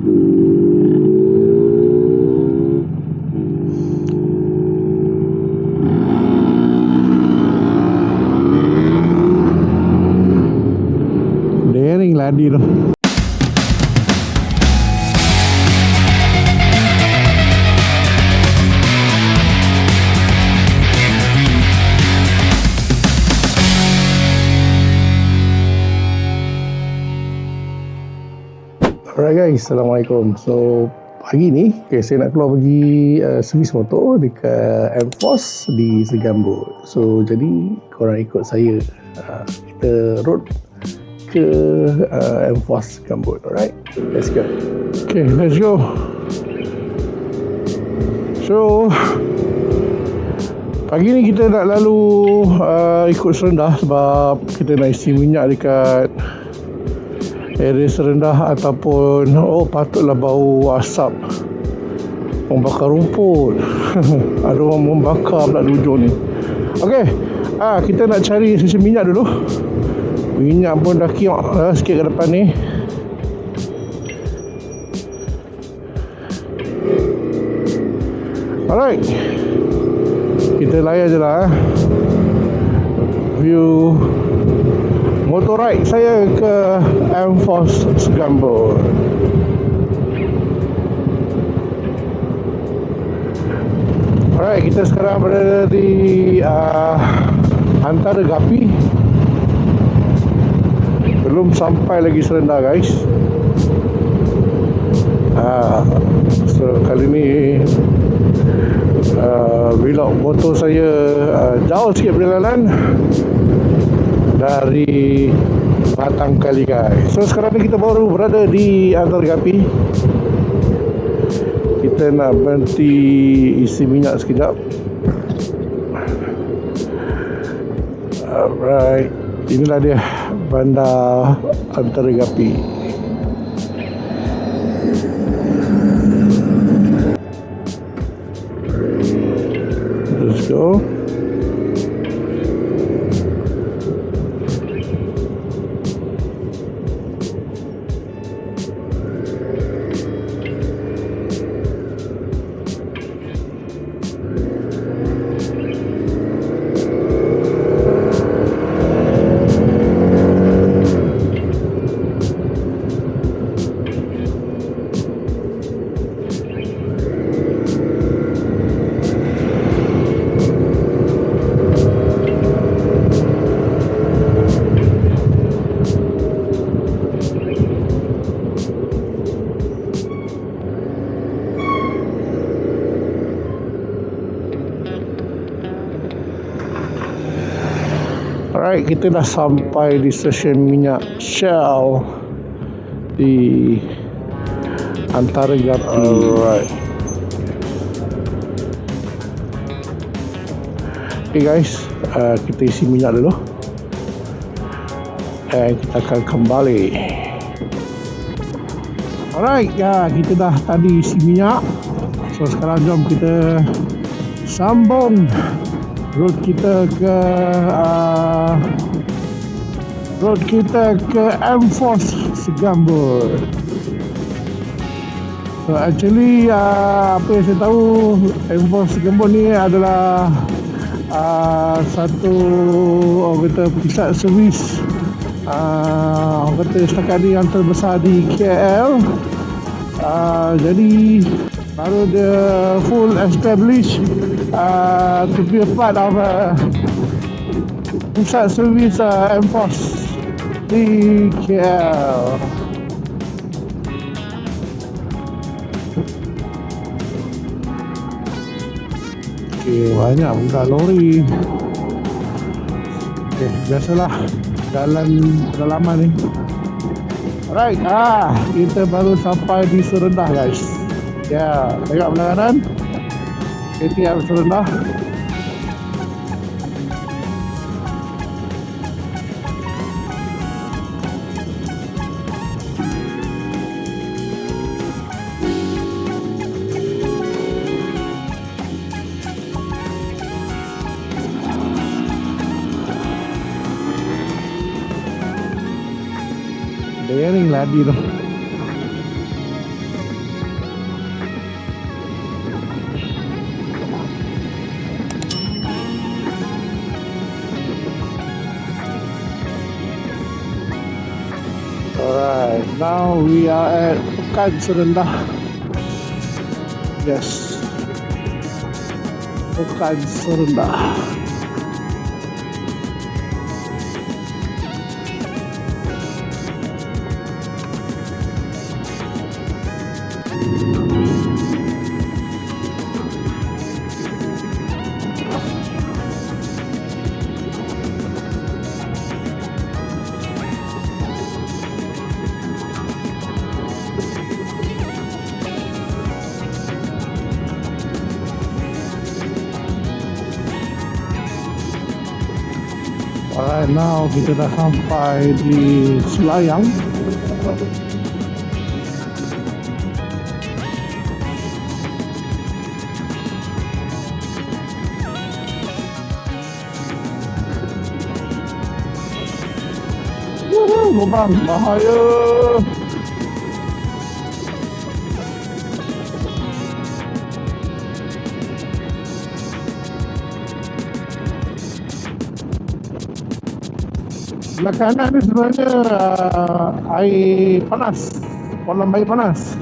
Daring ladi tu. Alright guys, Assalamualaikum. So pagi ni saya nak keluar pergi servis motor dekat M-Force di Segambut. So jadi korang ikut saya, kita road ke M-Force Segambut. Alright, let's go. Okay, let's go. So pagi ni kita nak lalu ikut Serendah sebab kita nak isi minyak dekat area Serendah ataupun patutlah bau asap membakar rumput. Ada orang membakar pula di ujung ni. Okey, kita nak cari sisi minyak dulu. Minyak pun dah kiok sikit ke depan ni. Alright, kita layan je lah view motor ride saya ke M-Force Segambut. Alright, kita sekarang berada di antara Gapi. Belum sampai lagi Serendah guys. So kali ni vlog motor saya jauh sikit perjalanan dari Batang Kali guys. So sekarang ni kita baru berada di Antar Gapi. Kita nak berhenti isi minyak sekejap. Alright, inilah dia bandar Antar Gapi. Let's go. Alright, kita dah sampai di stesen minyak Shell di Antara Gapi. Alright. Okay guys, kita isi minyak dulu dan kita akan kembali. Alright, kita dah tadi isi minyak. So sekarang jom kita sambung road kita ke M-Force Segambut. So actually apa yang saya tahu, M-Force Segambut ni adalah satu orang kata pusat servis orang kata setakat ni yang terbesar di KL. Jadi baru dia full established to be a part of pusat servis M-Force di KL. Okay, banyak pula lori. Okay, biasalah jalan pedalaman ni. Alright, kita baru sampai di Serendah guys. Ya, tengok belah kanan KTM Serendah. Daring ladi tu. Now we are at Pekan Serendah. Yes, Pekan Serendah. Alright, now kita dah sampai di Selayang. Lubang bahaya. Sebelah kanan ni sebenarnya air panas, kolam air panas.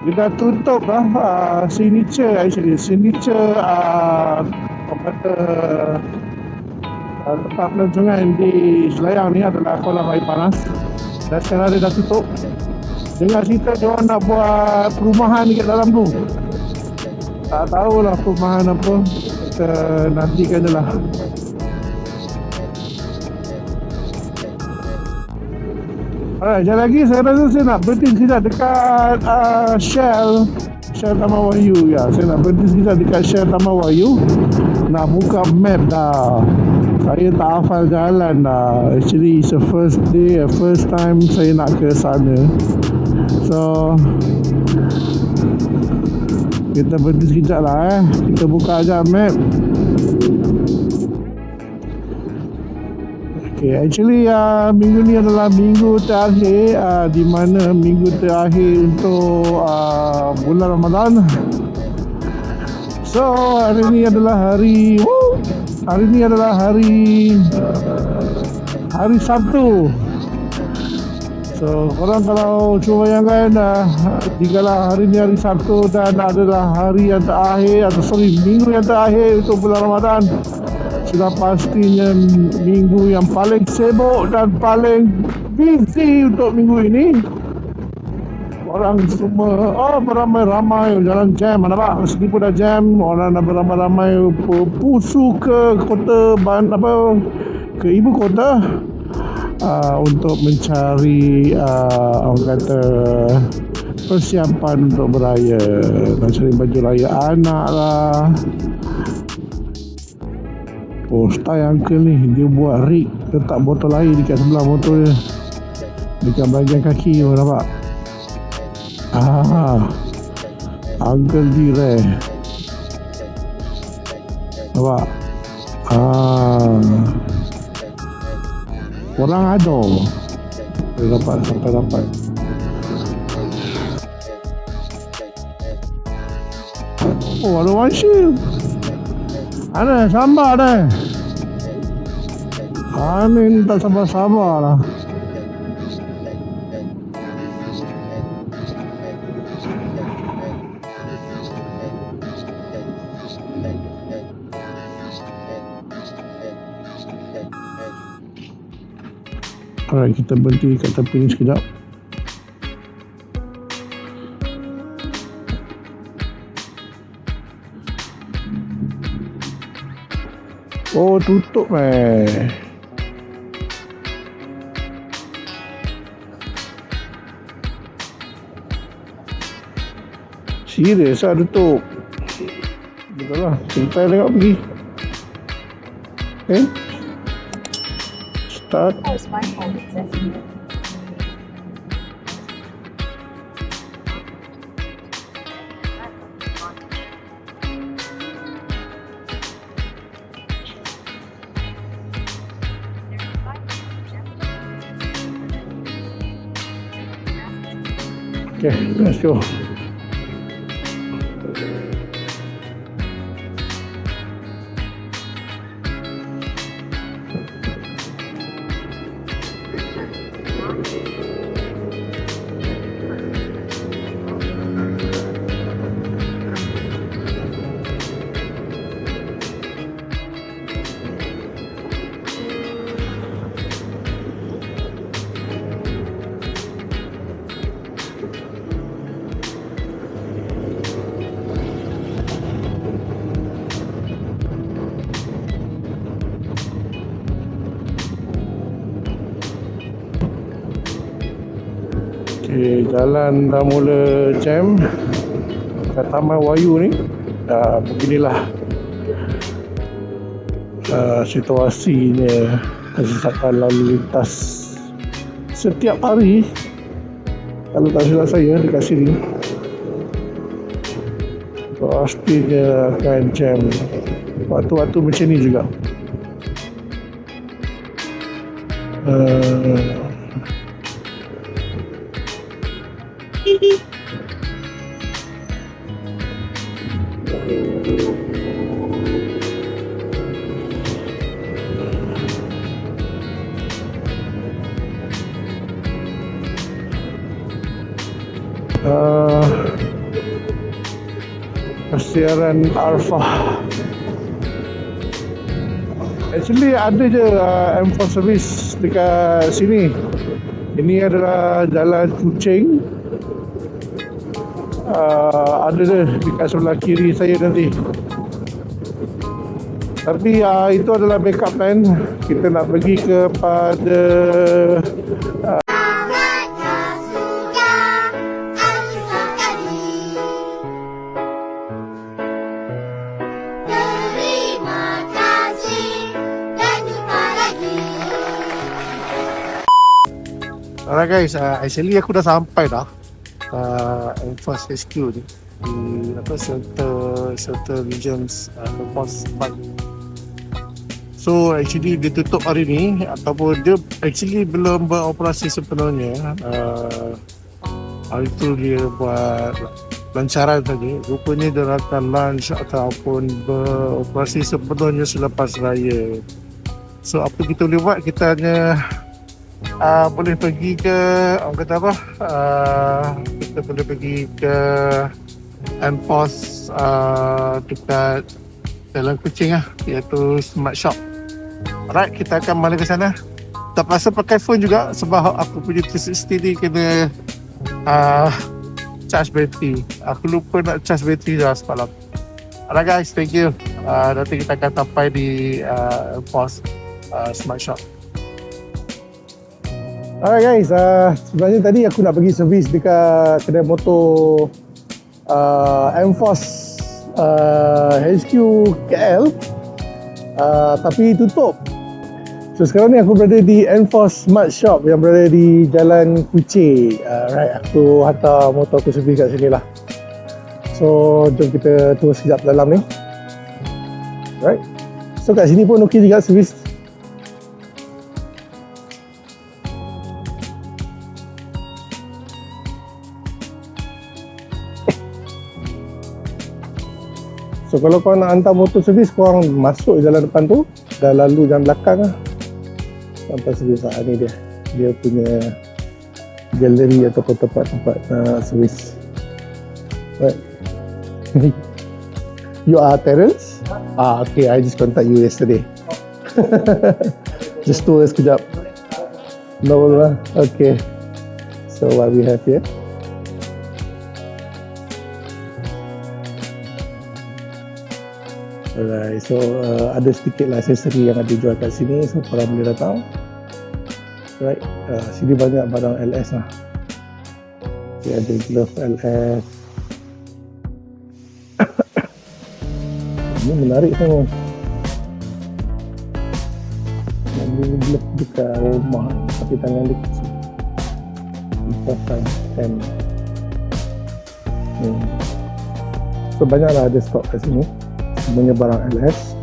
Dia dah tutup dah signature kepada tempat pelancongan di Selayang ni adalah kolam air panas. Dan sekarang dia dah tutup. Dengar cerita dia orang nak buat perumahan dekat dalam tu. Tak tahulah perumahan apa. Kita nantikan je lah. Alright, sekejap lagi saya rasa saya nak berhenti sekejap dekat Shell Taman Wahyu. Ya, saya nak berhenti sekejap dekat Shell Taman Wahyu. Nak buka map dah. Saya tak hafal jalan dah. Actually it's the first time saya nak ke sana. So kita berhenti sekejap lah Kita buka aja map. Okay, actually minggu ni adalah minggu terakhir di mana minggu terakhir untuk bulan Ramadan. So hari ni adalah hari Sabtu. So korang kalau cuba bayangkan dikala hari ni hari Sabtu dan adalah hari yang terakhir minggu yang terakhir untuk bulan Ramadan, sudah pastinya minggu yang paling sibuk dan paling busy untuk minggu ini. Orang semua beramai-ramai, jalan jam, mana pak? Sini pun dah jam, orang dah beramai-ramai pusu ke kota ke ibu kota untuk mencari orang kata persiapan untuk beraya, nak cari baju raya anak lah. Oh, style uncle ni, dia buat rig, letak botol air dekat sebelah motor dia, dekat bahagian kaki tu, nampak? Uncle Dire, nampak? Orang ada sampai dapat. Oh, ada one shield. Ada sabar dah. Ni tak sabar-sabar lah. Alright, kita berhenti kat tepi ni sekejap. Oh, tutup serius lah tutup. Betul lah, kita tengok pergi. Start. Okay, let's go. Okay, jalan dah mula jam kat Taman Wayu ni. Beginilah situasinya kesesakan lalu lintas setiap hari. Kalau tak silap saya dekat sini pastinya akan jam waktu-waktu macam ni juga. Persiaran Arfah. Actually ada je M4 service dekat sini. Ini adalah jalan Kuching. Ada je dekat sebelah kiri saya nanti. Tapi itu adalah backup plan. Kita nak pergi kepada alright guys, actually aku dah sampai dah Enforce HQ ni di Shelter Regions Force 5. So actually dia tutup hari ni, ataupun dia actually belum beroperasi sepenuhnya. Hari tu dia buat lancaran tadi. Rupanya dia akan launch ataupun beroperasi sepenuhnya selepas raya. So apa kita boleh buat, kita hanya boleh pergi ke, orang kata apa, kita boleh pergi ke Enforce dekat Jalan Kuching lah, iaitu Smart Shop. Alright, kita akan balik ke sana. Terpaksa pakai phone juga sebab aku punya 360 ni kena charge bateri. Aku lupa nak charge bateri dah semalam. Alright guys, thank you. Nanti kita akan sampai di Enforce Smart Shop. Alright guys, sebenarnya tadi aku nak pergi servis dekat kedai motor Enforce HQ KL, tapi tutup. So sekarang ni aku berada di Enforce Smart Shop yang berada di Jalan Kuching. Right, aku hantar motor aku servis kat sini lah. So jom kita tunggu sekejap dalam ni. Right, so kat sini pun okey juga servis. So kalau korang nak hantar motor servis, korang masuk jalan depan tu, dah lalu jalan belakang lah, sampai servis. Ni dia punya galeri ataupun tempat-tempat servis. Right. You are Terence? Okay, I just contact you yesterday. Just tour sekejap. No problem. Okay. So what we have here? Alright, so ada sedikit lah aksesori yang ada jual kat sini, so korang boleh datang. Right, sini banyak barang LS lah. Dia ada glove LS. Ini menarik tu. Ini glove dekat rumah, tapi tangan dia kecil. Important M. So banyak lah ada stok kat sini. Semuanya barang LS.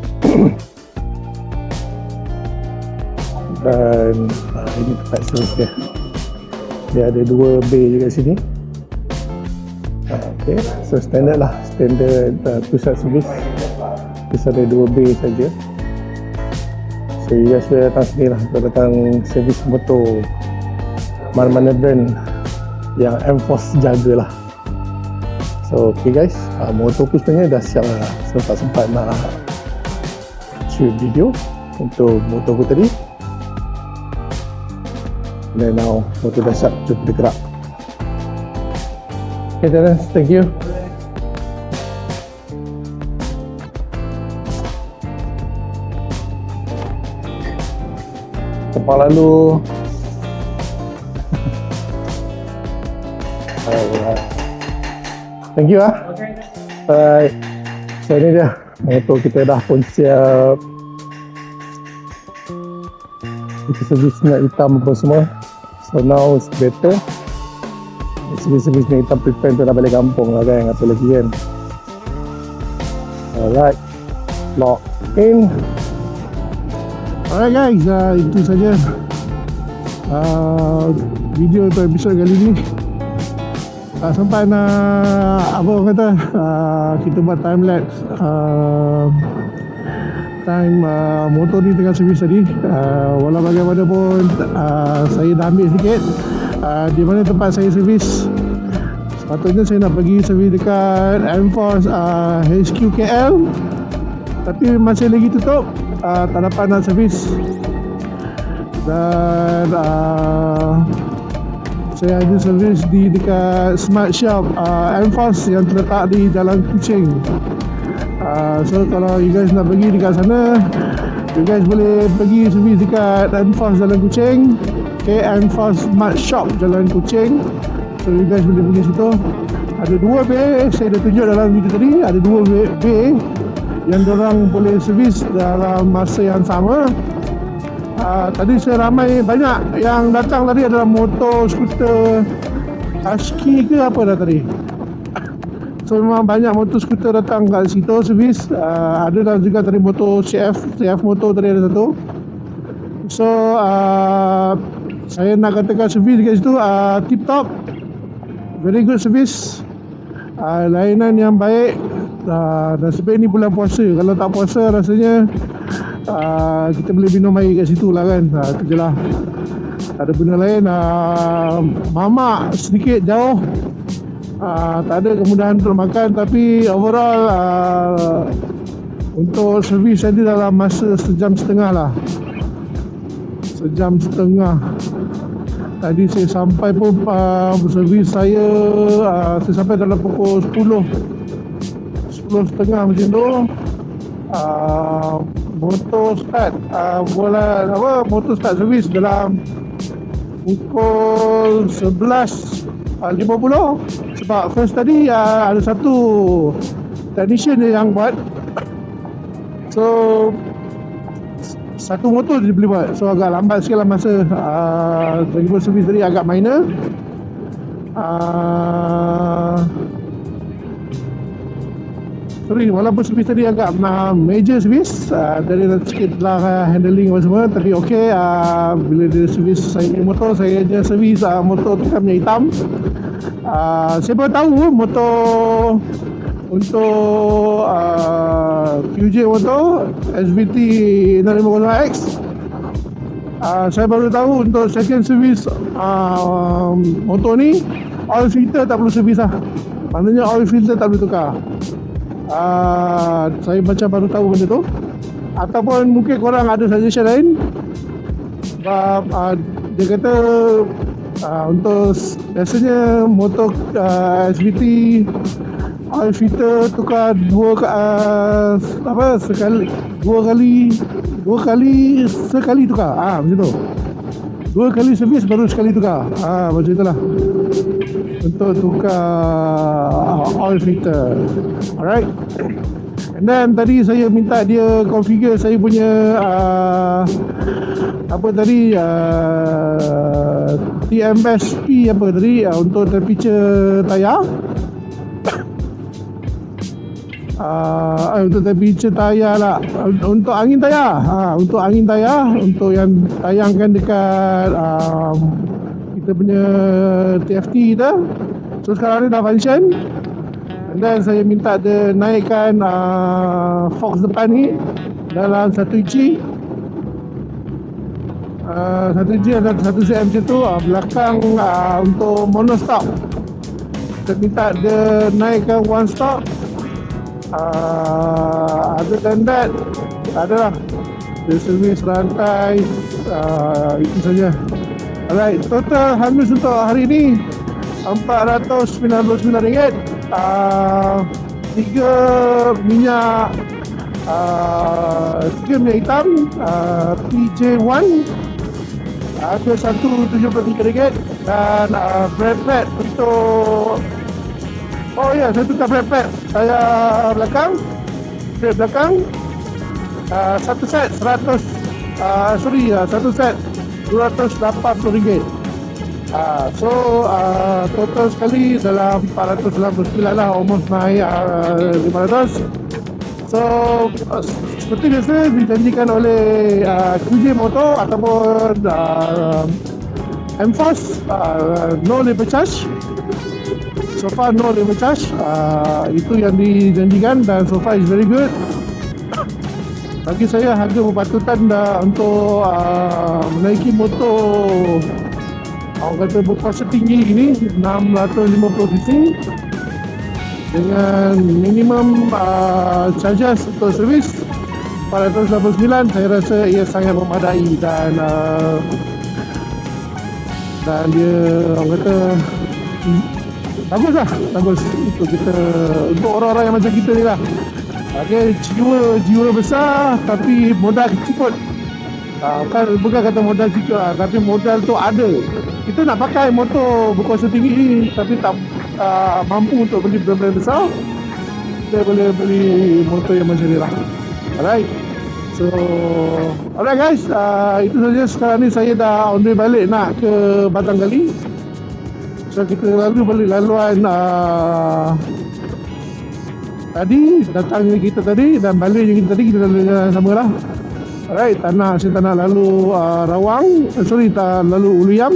Dan ini tempat servis dia. Dia ada 2 bay kat sini. Okay, so standard lah, standard pusat servis. Just ada 2 bay saja. So you guys boleh datang sini lah untuk datang servis motor mana-mana brand yang Enforce jaga lah. So okay guys, motor aku sebenarnya dah siap lah. Sempat nak shoot video untuk motor aku tadi. And now motor dah siap, jom kita gerak. Okay Terence, thank you. Tempat lalu Alright. Thank you Alright. So ini dia motor kita dah pun siap. Kita servis minyak hitam apa semua. So now it's better. Servis minyak hitam prepare untuk nak balik kampung lah kan, apa lagi kan. Alright, lock in. Alright guys, itu saja video untuk episod kali ni. Sampai nak apa orang kata, kita buat time lapse motor ni tengah servis tadi. Walau bagaimanapun saya dah ambil sedikit di mana tempat saya servis. Sepatutnya saya nak pergi servis dekat Enforce HQ KL, tapi masih lagi tutup, tak dapat nak servis. Dan saya ada servis di dekat Smart Shop Enforce yang terletak di Jalan Kuching. So kalau you guys nak pergi dekat sana, you guys boleh pergi servis dekat Enforce Jalan Kuching, Enforce Smart Shop Jalan Kuching. So you guys boleh pergi situ. Ada 2 bay, saya dah tunjuk dalam video tadi. Ada 2 bay yang diorang boleh servis dalam masa yang sama. Tadi saya banyak yang datang tadi adalah motor, skuter, Husky ke apa dah tadi. So memang banyak motor skuter datang kat situ servis. Ada dah juga tadi motor CF motor tadi ada satu. So saya nak katakan servis dekat situ tip top, very good service, layanan yang baik. Dan sebab ni bulan puasa, kalau tak puasa rasanya kita boleh minum air kat situ lah kan. Itu je lah, tak ada benda lain. Mamak sedikit jauh, tak ada kemudahan untuk makan, tapi overall untuk servis tadi dalam masa sejam setengah lah. Sejam setengah. Tadi saya sampai pun servis saya sampai dalam pukul 10.30 macam tu. Motor start motor start servis dalam pukul 11.50. Sebab first tadi ada satu technician yang buat. So satu motor dia boleh buat, so agak lambat sikit lah masa. Lagipun servis tadi agak minor. Walaupun servis tadi agak major servis, dari sikit lah handling apa semua, tapi okey. Bila dia servis saya punya motor, saya je servis motor tu kan minyak hitam. Saya baru tahu motor untuk QJ motor SVT 650X, saya baru tahu untuk second service motor ni oil filter tak perlu servis lah. Maknanya oil filter tak perlu tukar. Saya macam baru tahu benda tu. Ataupun mungkin korang ada suggestion lain. Sebab dia kata untuk biasanya motor SVT oil filter tukar dua kali tukar. Macam tu. 2 kali servis baru sekali tukar. Macam itulah untuk tukar oil filter. Alright. And then tadi saya minta dia configure saya punya TMSP untuk temperature tayar. Untuk temperature tayar lah, untuk angin tayar. Untuk angin tayar, untuk yang tayangkan dekat kita punya TFT kita. So sekarang ni dah function. And then saya minta dia naikkan Fox depan ni dalam 1 inci. 1 inci ada 1 cm macam tu. Belakang untuk mono stop, saya minta dia naikkan one stop. Other than that, tak ada lah. Dia servis rantai, itu saja. Alright, total hangus untuk hari ni RM499. 3 minyak hitam PJ1, ada RM173. Dan brake pad untuk, oh ya, saya tukar brake pad saya belakang, brake belakang. Satu set 100, satu set RM280. Total sekali dalam 499 lah, almost naik 500. So seperti biasa dijanjikan oleh QJ Motor ataupun Enforce, no labor charge. So far no labor charge, itu yang dijanjikan dan so far is very good. Bagi saya harga berpatutan dah untuk menaiki motor, orang kata motor setinggi ini 650cc dengan minimum charges untuk servis 489. Saya rasa ia sangat memadai dan dia orang kata bagus lah, bagus untuk kita, untuk orang-orang yang macam kita ni lah. Okay, jiwa besar tapi modal kecil. Bukan kata modal sikit lah, tapi modal tu ada. Kita nak pakai motor berkuasa tinggi tapi tak mampu untuk beli brand-brand besar, kita boleh beli motor yang macam ni lah. Alright, so alright guys, itu saja. Sekarang ni saya dah on the way balik nak ke Batang Kali. So kita lalu balik laluan tadi, datangnya kita tadi dan baliknya kita tadi, kita lalu sama lah. Alright, saya tak nak lalu Rawang, tak lalu Uluyam.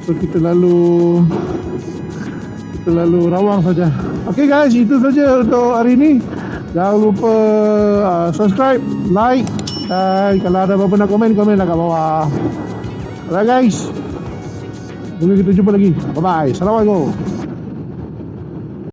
So kita lalu Rawang saja. Okay guys, itu saja untuk hari ini. Jangan lupa subscribe, like, dan kalau ada apa-apa nak komen lah kat bawah. Alright guys, mungkin kita jumpa lagi. Bye bye. Assalamualaikum.